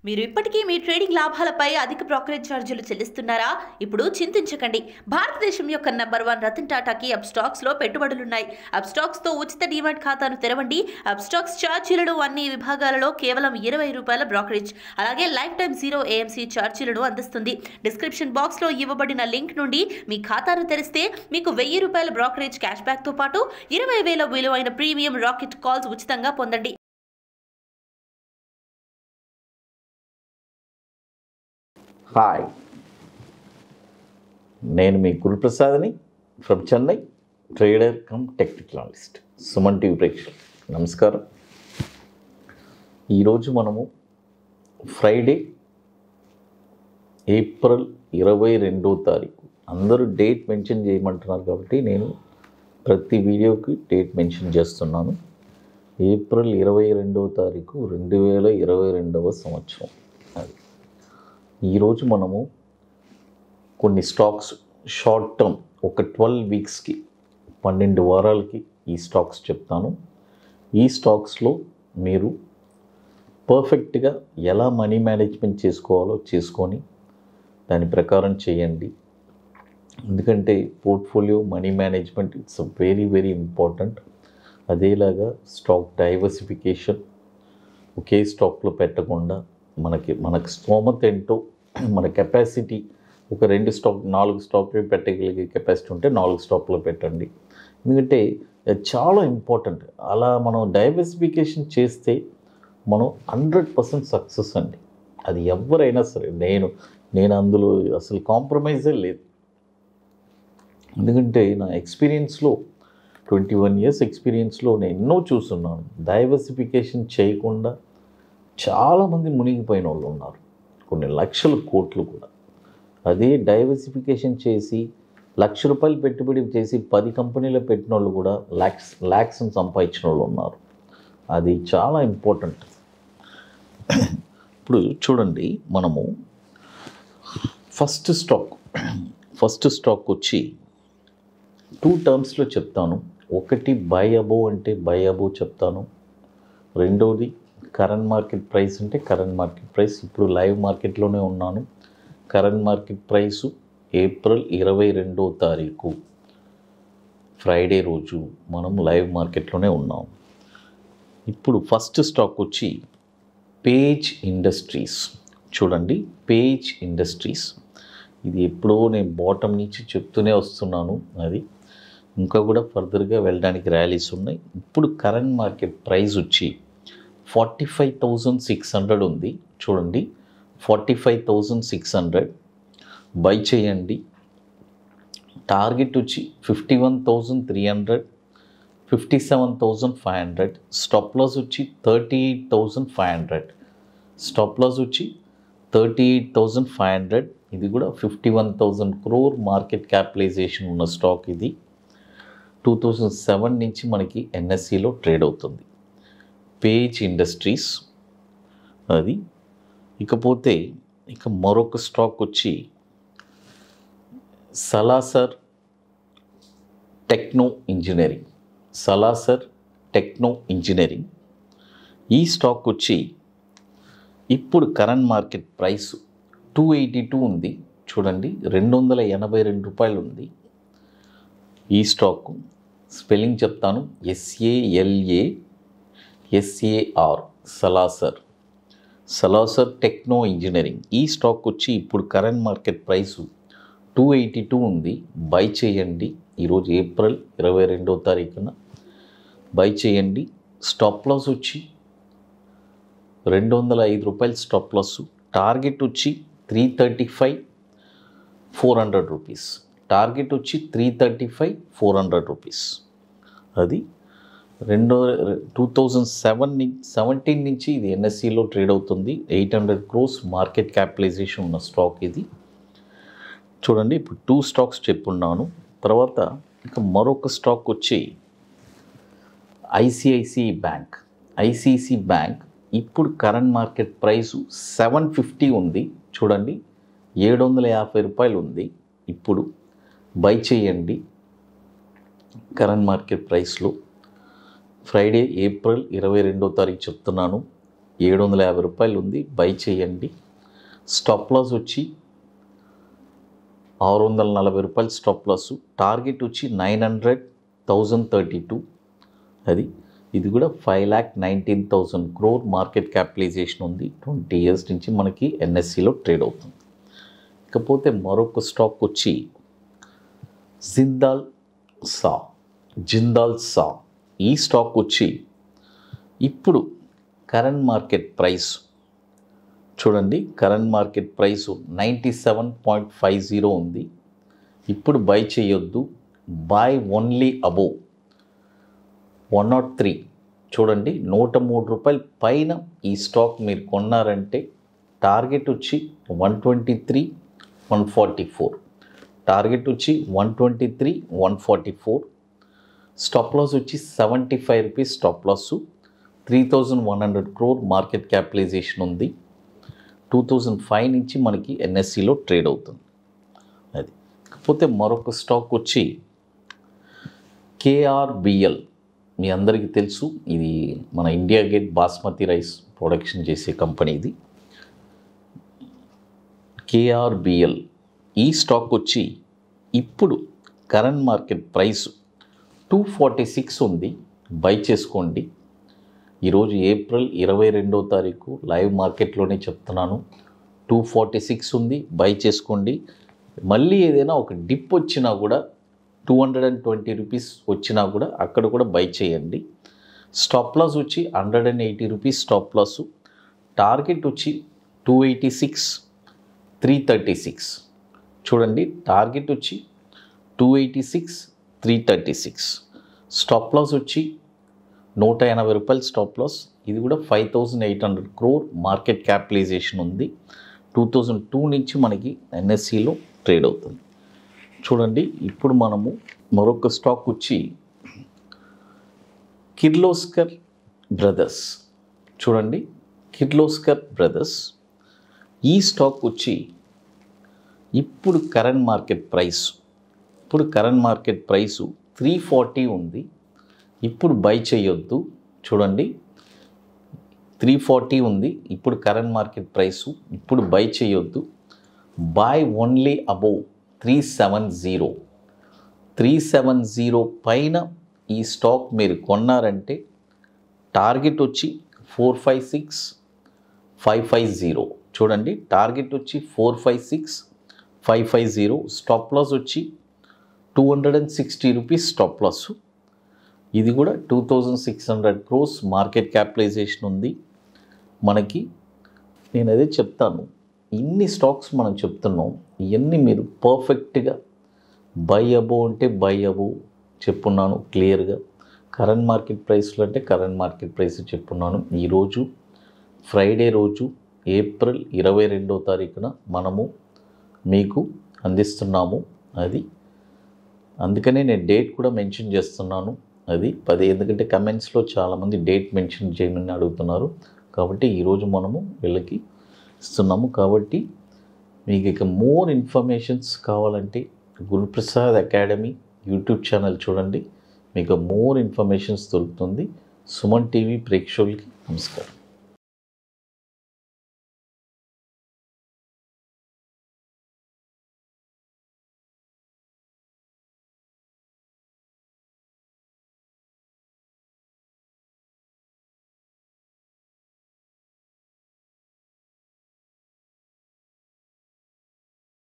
మీరు ఇప్పటికీ మీ ట్రేడింగ్ లాభాలపై అధిక బ్రోకరేజ్ ఛార్జీలు చెల్లిస్తున్నారా? ఇప్పుడు చింతించకండి. భారతదేశం యొక్క నంబర్ 1 రతన్ టాటాకి అప్స్టాక్స్ లో పెట్టుబడులున్నాయి. అప్స్టాక్స్ తో ఉచిత డీమాట్ ఖాతాను తెరవండి. అప్స్టాక్స్ ఛార్జీలను అన్ని విభాగాలలో కేవలం ₹20 బ్రోకరేజ్, అలాగే లైఫ్ టైం 0 AMC ఛార్జీలను అందిస్తుంది. డిస్క్రిప్షన్ బాక్స్ లో ఇవ్వబడిన లింక్ నుండి మీ ఖాతాను తెరిస్తే మీకు ₹1000 బ్రోకరేజ్ క్యాష్ బ్యాక్ తో పాటు 20,000 విలువైన ప్రీమియం రాకెట్ కాల్స్ ఉచితంగా పొందండి. హాయ్, నేను మీ ప్రసాద్ని from Chennai, trader cum technical analyst. Suman TV ప్రేక్షకులు నమస్కారం. ఈరోజు మనము ఫ్రైడే ఏప్రిల్ 22వ తారీఖు, అందరూ డేట్ మెన్షన్ చేయమంటున్నారు కాబట్టి నేను ప్రతి వీడియోకి డేట్ మెన్షన్ చేస్తున్నాను. ఏప్రిల్ 22వ తారీఖు 2022వ సంవత్సరం. అది ఈరోజు మనము కొన్ని స్టాక్స్ షార్ట్ టర్మ్ ఒక 12 వీక్స్కి 12 వారాలకి ఈ స్టాక్స్ చెప్తాను. ఈ స్టాక్స్లో మీరు పర్ఫెక్ట్గా ఎలా మనీ మేనేజ్మెంట్ చేసుకోవాలో చేసుకొని దాని ప్రకారం చేయండి. ఎందుకంటే portfolio money management it's very very important. అదేలాగా స్టాక్ డైవర్సిఫికేషన్, ఒకే స్టాక్లో పెట్టకుండా మనకు స్తోమత ఏంటో, మన కెపాసిటీ ఒక 2 స్టాక్ 4 స్టాక్లు పెట్టగలిగే కెపాసిటీ ఉంటే 4 స్టాక్లో పెట్టండి. ఎందుకంటే చాలా ఇంపార్టెంట్. అలా మనం డైవర్సిఫికేషన్ చేస్తే మనం 100% సక్సెస్ అండి. అది ఎవరైనా సరే, నేను అందులో అసలు కాంప్రమైజే లేదు. ఎందుకంటే నా ఎక్స్పీరియన్స్లో 21 ఇయర్స్ ఎక్స్పీరియన్స్లో నేను ఎన్నో చూస్తున్నాను. డైవర్సిఫికేషన్ చేయకుండా చాలామంది మునిగిపోయిన వాళ్ళు ఉన్నారు, కొన్ని లక్షల కోట్లు కూడా. అదే డైవర్సిఫికేషన్ చేసి ₹1,00,000 పెట్టుబడి చేసి 10 కంపెనీలో పెట్టిన వాళ్ళు కూడా ల్యాక్స్ సంపాదించిన వాళ్ళు ఉన్నారు. అది చాలా ఇంపార్టెంట్. ఇప్పుడు చూడండి, మనము ఫస్ట్ స్టాక్ వచ్చి 2 టర్మ్స్లో చెప్తాను. ఒకటి బై అబోవ్ అంటే బై అబోవ్ చెప్తాను. రెండవది కరెంట్ మార్కెట్ ప్రైస్ అంటే కరెంట్ మార్కెట్ ప్రైస్. ఇప్పుడు లైవ్ మార్కెట్లోనే ఉన్నాను. కరెంట్ మార్కెట్ ప్రైసు ఏప్రిల్ 22వ తారీఖు ఫ్రైడే రోజు మనం లైవ్ మార్కెట్లోనే ఉన్నాం. ఇప్పుడు ఫస్ట్ స్టాక్ వచ్చి పేజ్ ఇండస్ట్రీస్. చూడండి, పేజ్ ఇండస్ట్రీస్ ఇది ఎప్పుడో నేను బాటమ్ నుంచి చెప్తూనే వస్తున్నాను. అది ఇంకా కూడా ఫర్దర్గా వెళ్ళడానికి ర్యాలీస్ ఉన్నాయి. ఇప్పుడు కరెంట్ మార్కెట్ ప్రైస్ వచ్చి 45,600 ఉంది. చూడండి, 45,600 బై చేయండి. టార్గెట్ వచ్చి 51,300, 57,500. స్టాప్ లాస్ వచ్చి 38,500. స్టాప్ లాస్ వచ్చి 38,500. ఇది కూడా 51,000 crore మార్కెట్ క్యాపిటలైజేషన్ ఉన్న స్టాక్. ఇది 2007 నుంచి మనకి ఎన్ఎస్సిలో ట్రేడ్ అవుతుంది. పేజ్ ఇండస్ట్రీస్ అది. ఇకపోతే మరొక స్టాక్ వచ్చి సలాసర్ టెక్నో ఇంజనీరింగ్. ఈ స్టాక్ వచ్చి ఇప్పుడు కరెంట్ మార్కెట్ ప్రైస్ 282 ఉంది. చూడండి, ₹282 ఉంది. ఈ స్టాక్ స్పెల్లింగ్ చెప్తాను, SALASAR, సలాసర్ టెక్నో ఇంజనీరింగ్. ఈ స్టాక్ వచ్చి ఇప్పుడు కరెంట్ మార్కెట్ ప్రైసు 282 ఉంది. బై చేయండి. ఈరోజు ఏప్రిల్ 22వ తారీఖున బై చేయండి. స్టాప్ లాస్ వచ్చి ₹205 స్టాప్ లాస్. టార్గెట్ వచ్చి 335,400 రూపీస్. టార్గెట్ వచ్చి 335,400 రూపీస్. అది 2017 నుంచి ఇది ఎన్ఎస్సిలో ట్రేడ్ అవుతుంది. 800 crores మార్కెట్ క్యాపిటలైజేషన్ ఉన్న స్టాక్ ఇది. చూడండి, ఇప్పుడు 2 స్టాక్స్ చెప్పున్నాను. తర్వాత మరొక స్టాక్ వచ్చి ఐసిఐసిఐ బ్యాంక్. ఇప్పుడు కరెంట్ మార్కెట్ ప్రైసు 750 ఉంది. చూడండి, ₹750 ఉంది. ఇప్పుడు బై చేయండి. కరెంట్ మార్కెట్ ప్రైస్లో ఫ్రైడే ఏప్రిల్ 22వ తారీఖు చెప్తున్నాను. 750 రూపాయలు ఉంది, బై చేయండి. స్టాప్ లాస్ వచ్చి 640 రూపాయలు స్టాప్ లాస్. టార్గెట్ వచ్చి 900,032. ఇది కూడా 5,19,000 crore మార్కెట్ క్యాపిటలైజేషన్ ఉంది. 20 years నుంచి మనకి ఎన్ఎస్సిలో ట్రేడ్ అవుతుంది. ఇకపోతే మరొక స్టాక్ వచ్చి జిందాల్ సా. ఈ స్టాక్ వచ్చి ఇప్పుడు కరెంట్ మార్కెట్ ప్రైస్ చూడండి, కరెంట్ మార్కెట్ ప్రైస్ 97.50 ఉంది. ఇప్పుడు బై చేయొద్దు, బై ఓన్లీ అబోవ్ 103. చూడండి, 103 రూపాయల పైన ఈ స్టాక్ మీరు కొన్నారంటే టార్గెట్ వచ్చి 123, 144. టార్గెట్ వచ్చి 123, 144. స్టాప్ లాస్ వచ్చి 75 rupees stop loss. 3,100 crore market capitalisation ఉంది. 2005 నుంచి మనకి ఎన్ఎస్సిలో ట్రేడ్ అవుతుంది. కాకపోతే మరొక స్టాక్ వచ్చి కేఆర్బిఎల్. మీ అందరికీ తెలుసు, ఇది మన India gate basmati rice production చేసే కంపెనీ. ఇది కేఆర్బిఎల్. ఈ స్టాక్ వచ్చి ఇప్పుడు కరెంట్ మార్కెట్ ప్రైస్ 246 ఉంది, బై చేసుకోండి. ఈరోజు ఏప్రిల్ 22వ తారీఖు లైవ్ మార్కెట్లోనే చెప్తున్నాను. 246 ఉంది, బై చేసుకోండి. మళ్ళీ ఏదైనా ఒక డిప్ వచ్చినా కూడా 220 రూపీస్ వచ్చినా కూడా అక్కడ కూడా బై చేయండి. స్టాప్ లాస్ వచ్చి 180 రూపీస్ స్టాప్ లాస్. టార్గెట్ వచ్చి 286, 336. చూడండి, టార్గెట్ వచ్చి 286, 336. స్టాప్ లాస్ వచ్చి 180 రూపాయలు స్టాప్ లాస్. ఇది కూడా 5,800 crore మార్కెట్ క్యాపిటలైజేషన్ ఉంది. 2002 నుంచి మనకి ఎన్ఎస్సిలో ట్రేడ్ అవుతుంది. చూడండి, ఇప్పుడు మనము మరొక స్టాక్ వచ్చి కిర్లోస్కర్ బ్రదర్స్. చూడండి, కిర్లోస్కర్ బ్రదర్స్. ఈ స్టాక్ వచ్చి ఇప్పుడు కరెంట్ మార్కెట్ ప్రైసు 340 ఉంది. ఇప్పుడు బై చేయొద్దు. చూడండి, 340 ఉంది, ఇప్పుడు కరెంట్ మార్కెట్ ప్రైసు. ఇప్పుడు బై చేయొద్దు, బై ఓన్లీ అబోవ్ 370. 370 పైన ఈ స్టాక్ మీరు కొన్నారంటే టార్గెట్ వచ్చి 456, 550. చూడండి, టార్గెట్ వచ్చి 456, 550. స్టాప్ లాస్ వచ్చి 260 రూపీస్ స్టాప్ లాస్. ఇది కూడా 2,600 crores మార్కెట్ క్యాపిటలైజేషన్ ఉంది మనకి. నేను అదే చెప్తాను, ఇన్ని స్టాక్స్ మనం చెప్తున్నాం, ఇవన్నీ మీరు పర్ఫెక్ట్గా బై అబోవ్ అంటే బై అబోవ్ చెప్పున్నాను క్లియర్గా. కరెంట్ మార్కెట్ ప్రైస్లో అంటే కరెంట్ మార్కెట్ ప్రైస్ చెప్పున్నాను. ఈరోజు ఫ్రైడే రోజు ఏప్రిల్ 22వ తారీఖున మనము మీకు అందిస్తున్నాము. అందుకనే నేను డేట్ కూడా మెన్షన్ చేస్తున్నాను. ఎందుకంటే కమెంట్స్లో చాలామంది డేట్ మెన్షన్ చేయమని అడుగుతున్నారు. కాబట్టి ఈరోజు మనము వీళ్ళకి ఇస్తున్నాము. కాబట్టి మీకు ఇక మోర్ ఇన్ఫర్మేషన్స్ కావాలంటే గురుప్రసాద్ అకాడమీ యూట్యూబ్ ఛానల్ చూడండి, మీకు మోర్ ఇన్ఫర్మేషన్స్ దొరుకుతుంది. సుమన్ టీవీ ప్రేక్షకులకి నమస్కారం.